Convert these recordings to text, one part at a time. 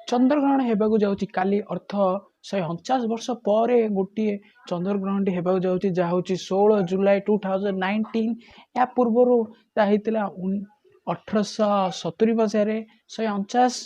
चंद्रग्रहण हेबाकु जाउछि काली अर्थ 149 वर्ष पर गोटे चंद्रग्रहण हेबाकु जाउछि जा होछि 16 जुलाई 2019 या पूर्वरु ता हेतिला 1870 मसिया 149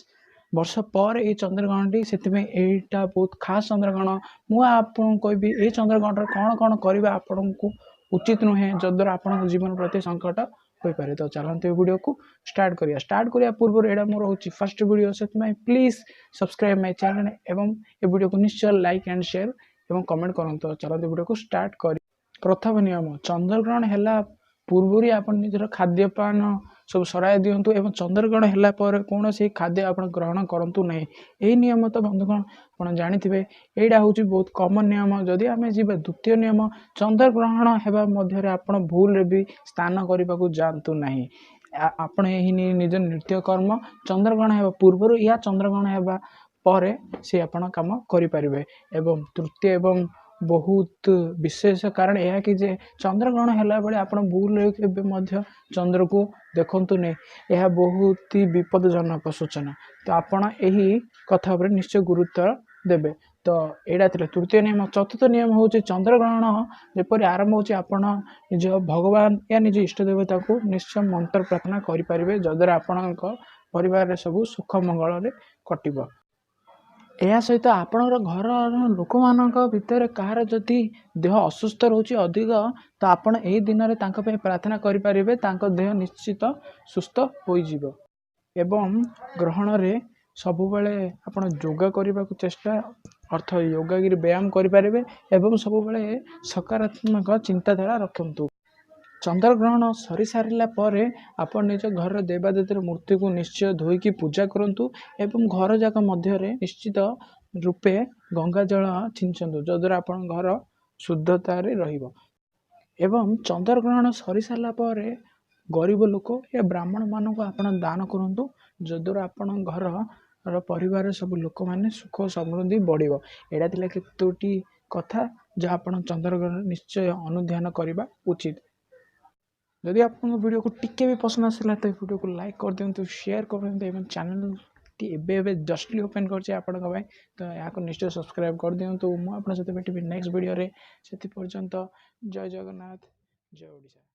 वर्ष पर ये चंद्रग्रहण से एटा बहुत खास चंद्रग्रहण मु आपन कहबी ए चंद्रग्रहण कौन कौन करबा आपन को उचित नुहे जद्वारा आपन जीवन प्रति संकट हो पारे। तो चलते वीडियो को स्टार्ट करिया पूर्व एडा मोर होची फर्स्ट वीडियो से प्लीज सब्सक्राइब माय चैनल एवं ए वीडियो को निश्चय लाइक एंड शेयर एवं कमेंट करंतो। तो चलते वीडियो को स्टार्ट करी। प्रथम नियम चंद्रग्रहण हैला पूर्वरी आपन निजर खाद्यपान सब सराय दियंतु एवं चंद्रग्रहण हैला पर कौन से खाद्य आपन ग्रहण करंतु नै। एही नियम तो बंधुगण आपन जानिथिबे एडा होची बहुत कॉमन नियम। जदि आमे जिबे द्वितीय नियम चंद्रग्रहण हेबा मध्य रे आपन भूल रे भी स्नान करबा को जानतु नाही। आपन एही निज नृत्य कर्म चंद्रग्रहण हेबा पूर्वरु या चंद्रग्रहण हेबा पर से आपन काम करि परिबे। एवं तृतीय एवं बहुत विशेष कारण यह कि जे चंद्रग्रहण हैला बेले आपण भूल केबे मध्य चंद्र को देखंतु नै। यह बहुत ही विपदजनक सूचना। तो आपण एही कथा पर निश्चय गुरुत्व देबे। तो एडा थिले तृतीय नियम। चतुर्थ नियम होची चंद्रग्रहण जेपरि आरंभ होची आपण निज भगवान या निज इष्ट देवता को निश्चय मंत्र प्रार्थना करि परिबे जदरा आपणक परिवार रे सब सुख मंगल रे कटिबो। या सहित आपणर घर लोक मानक भितर कहार जदि देह असुस्थ रोची अधिक तो आपण एही दिन रे तांको पे प्रार्थना करि परिबे तांको देह निश्चित सुस्थ होई जिवो। एवं ग्रहण रे सब बेले आपण योगा करबा को चेष्टा अर्थ योगागिरी व्यायाम करि परिबे एवं सब बेले सकारात्मक चिंताधारा रखंतु। चंद्रग्रहण सरी सारिला पर आपण निज घर देवादेवीर मूर्ति को निश्चय धोईकी पूजा करंतु एवं घर जाक मध्य निश्चित रूपे गंगा जल छिंचंतु जद्वारा आपण घर शुद्धता रे रहिबो। एवं चंद्रग्रहण सरी सारिला पर गरीब लोक या ब्राह्मण मान को आपण दान करंतु जद्वारा आपण घर परिवार सब लोक माने सुख समृद्धि बढ़िबो। एडा थिला केतोटी कथा जा आपण चंद्रग्रहण निश्चय अनुध्यान करबा उचित। यदि आपको वीडियो को टिके भी पसंद आसला तो वीडियो को लाइक कर दिंतु शेयर कर दिंतु एवं चैनल टी जस्टली ओपन करछे आपनका भाई तो या को निश्चय सब्सक्राइब कर दिंतु। मु आपन सहित भेटिबि नेक्स्ट वीडियो रे। सेति पर्यंत जय जगन्नाथ जय ओडिशा।